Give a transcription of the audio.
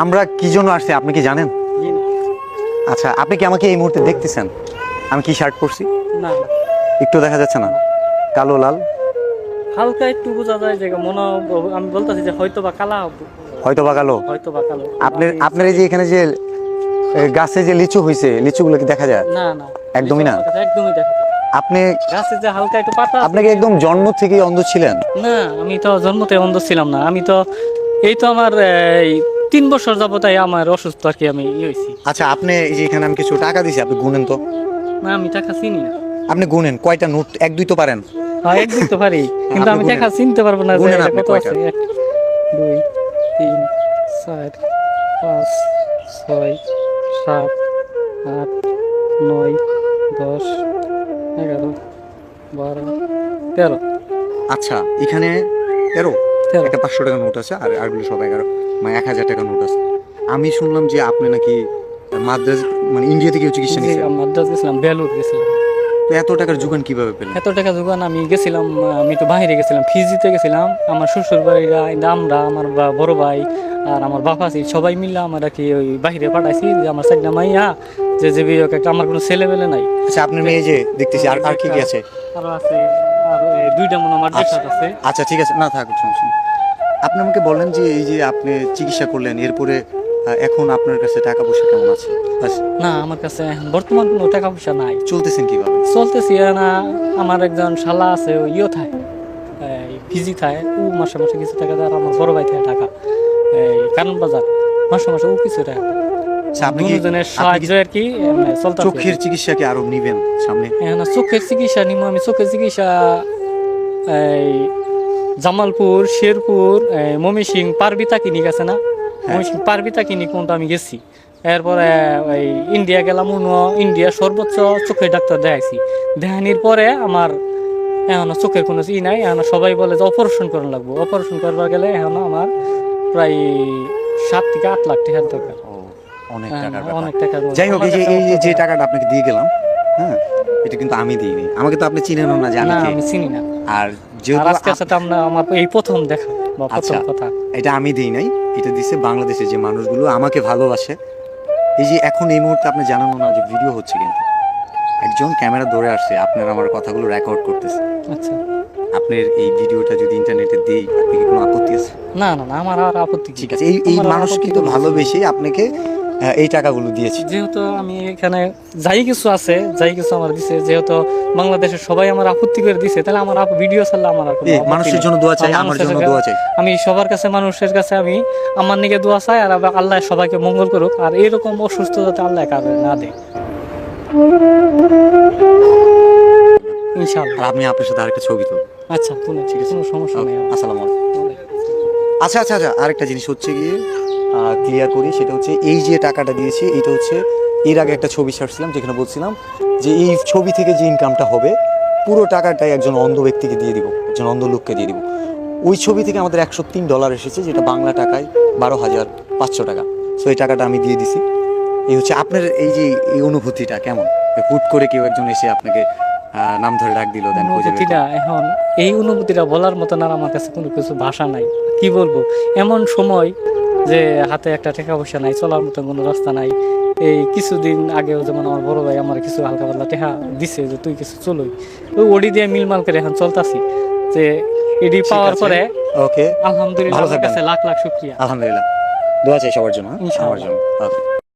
আমরা কি জন্য আসছি আপনি কি জানেন? জি না। আচ্ছা, আপনি কি আমাকে এই মুহূর্তে দেখতেছেন আমি কি শার্ট পরছি? না না। একটু দেখা যাচ্ছে না? কালো লাল হালকা একটু বোঝা যায় যে মনে আমি বলতেছি যে হয়তো বা কালা হয়তো বা কালো। হয়তো বা কালো। আপনার এই যে এখানে যে গাছে যে লিচু হয়েছে, লিচুগুলো কি দেখা যায়? না না, একদমই না। একদমই দেখা যায়। আপনি গাছে যে হালকা একটু পাতা আছে। আপনি কি একদম জন্ম থেকেই অন্ধ ছিলেন? না, আমি তো জন্মতে অন্ধ ছিলাম না। আমি তো এই তো আমার এই 3 বছর যাবতাই আমার অসুস্থ আর কি আমি হয়েছি। আচ্ছা, আপনি এই যে এখানে আমি কিছু টাকা দিছি, আপনি গুনেন তো। না, আমি টাকা চিনি না। আপনি গুনেন কয়টা নোট, এক দুই তো পারেন? হ্যাঁ, একদিন তো পারি, কিন্তু আপনি আমি গুনেন। টাকা চিনতে পারবো না যে গুনেন এটা আপনি কত কয়টা? আছে। 1 2 3 4 5 6 7 8 9 10 11 12 13 আচ্ছা, এখানে 13 13 একটা 500 টাকা নোট আছে, আর আরগুলো সব 11 মানে 1000 টাকা নোট আছে। আমি শুনলাম যে আপনি নাকি মাদ্রাজ মানে ইন্ডিয়া থেকে চিকিৎসা জি, নিয়েছেন। আমি মাদ্রাজ গেছিলাম, বেলুর গেছিলাম। তো এত টাকার যোগান কিভাবে পেলেন? এত টাকা যোগান আমি গেছিলাম, আমি তো বাইরে গেছিলাম, ফিজিতে গেছিলাম। আমার শ্বশুর বাড়িরা আমরা, আমার বড় ভাই আর আমার বাবা আছে, সবাই মিলে আমার আর কি ওই বাইরে পাঠাইছি যে আমার সাইডনা মাইয়া যে বিয়ে একটা, আমার কোনো ছেলেবেলে নাই। আচ্ছা, আপনার মেয়ে যে দেখতেছি, আর আর কি কি আছে? আরো আছে, আর 2টা মনে হয় মাদ্রাসা আছে। আচ্ছা ঠিক আছে, না থাকুক, সমস্যা নেই। আপনি আমাকে বলেন যে এই যে আপনি চিকিৎসা করলেন, এরপরে এখন আপনার কাছে টাকা পয়সা কেমন আছে? না, আমার কাছে এখন বর্তমান কোনো টাকা পয়সা নাই। চলতেছেন কিভাবে? চলতেছি না। আমার একজন শালা আছে, ওই থায় ফিজি থায়, ও মাসে মাসে কিছু টাকা দেয়। আর আমার বড় ভাই থাকে টাকা এই কারণ বাজার, মাসে মাসে ও কিছু টাকা দেয়। আচ্ছা, আপনি কি দুজনের সাহায্য আর কি চলতেছে। চোখের চিকিৎসা কি আরো নিবেন সামনে? এখন চোখের চিকিৎসা নিব আমি। চোখের চিকিৎসা এই জামালপুর, শেরপুর, ময়মনসিংহ পারবিতা ক্লিনিক আছে না, ময়মনসিংহ পারবিতা ক্লিনিক কোনটা আমি গেছি। এরপরে ওই ইন্ডিয়া গেলাম, ইন্ডিয়া সর্বোচ্চ চোখের ডাক্তার দেখাইছি। দেখানির পরে আমার এখন চোখের কোনো ই নাই। এখন সবাই বলে যে অপারেশন করা লাগবে। অপারেশন করবার গেলে এখন আমার প্রায় 7 থেকে 8 লাখ টাকার দরকার। অনেক হ্যাঁ, টাকার অনেক ব্যাপার। টাকা। যাই হোক, এই যে যে টাকাটা আপনাকে দিয়ে গেলাম, হ্যাঁ, এটা কিন্তু আমি দিইনি। আমাকে তো আপনি চিনেনও না যে আমি না, কে। আমি চিনি না। আর আর যেহেতু আজকে সাথে আমরা আমার এই প্রথম দেখা বা প্রথম আচ্ছা, কথা। এটা আমি দিই নাই, এটা দিছে বাংলাদেশের যে মানুষগুলো আমাকে ভালোবাসে। এই যে এখন এই মুহূর্তে আপনি জানানো না যে ভিডিও হচ্ছে, কিন্তু একজন ক্যামেরা ধরে আসছে, আপনার আমার কথাগুলো রেকর্ড করতেছে। আচ্ছা, আপনার এই ভিডিওটা যদি ইন্টারনেটে দেই, আপনি কি কোনো আপত্তি আছে? না না না, আমার আর আপত্তি কি? ঠিক আছে, এই আমার আর মানুষ আপত্তি কিন্তু কোনো কিছু নেই। ভালোবেসে আপনাকে এই টাকাগুলো দিয়েছে। যেহেতু আমি এখানে যাই কিছু আছে, যাই কিছু আমার দিছে, যেহেতু বাংলাদেশের সবাই আমার আপত্তি করে দিছে, তাহলে আমার ভিডিও ছাড়লে আমার আর কোনো আপত্তি মানুষের নেই। জন্য দোয়া চাই, আমার মানুষের জন্য কাছে- দোয়া চাই। আমি সবার কাছে, মানুষের কাছে আমি আমার নিকে দোয়া চাই, আর আল্লাহ সবাইকে মঙ্গল করুক। আর এরকম অসুস্থ যাতে আল্লাহ কারো না দেয়, ইনশাআল্লাহ। আর আপনি আপনার সাথে আরেকটা ছবি তুলুন। আচ্ছা, ঠিক আছে, কোনো সমস্যা নেই। আসসালামু আলাইকুম। আচ্ছা আচ্ছা আচ্ছা, আরেকটা জিনিস হচ্ছে গিয়ে ক্লিয়ার করি, সেটা হচ্ছে এই যে টাকাটা দিয়েছি, এটা হচ্ছে এর আগে একটা ছবি ছাড়ছিলাম যেখানে বলছিলাম যে এই ছবি থেকে যে ইনকামটা হবে পুরো টাকাটাই একজন অন্ধ ব্যক্তিকে দিয়ে দিব, একজন অন্ধ লোককে দিয়ে দিব। ওই ছবি থেকে আমাদের $103 এসেছে, যেটা বাংলা টাকায় 12,500 টাকা। সো এই টাকাটা আমি দিয়ে দিছি। এই হচ্ছে আপনার এই যে এই অনুভূতিটা কেমন? হুট করে কেউ একজন এসে আপনাকে নাম ধরে ডাক দিল, দেন খুঁজে বের অনুভূতিটা এখন, এই অনুভূতিটা বলার মতন আর আমার কাছে কোনো কিছু ভাষা নাই। কি বলবো, এমন সময় যে হাতে একটা টাকা পয়সা নাই, চলার মতো কোনো রাস্তা নাই। এই কিছুদিন আগেও যেমন আমার বড় ভাই আমার কিছু হালকা পাতলা টাকা দিছে যে তুই কিছু চলই, ওই ওডি দিয়ে মিলমাল করে এখন চলতাছি। যে এডি পাওয়ার পরে ওকে, আলহামদুলিল্লাহ, ভালো আমার থাকবেন। কাছে লাখ লাখ শুকরিয়া। আলহামদুলিল্লাহ, দোয়া চাই সবার জন্য, ইনশাআল্লাহ। আমার জন্য। ওকে।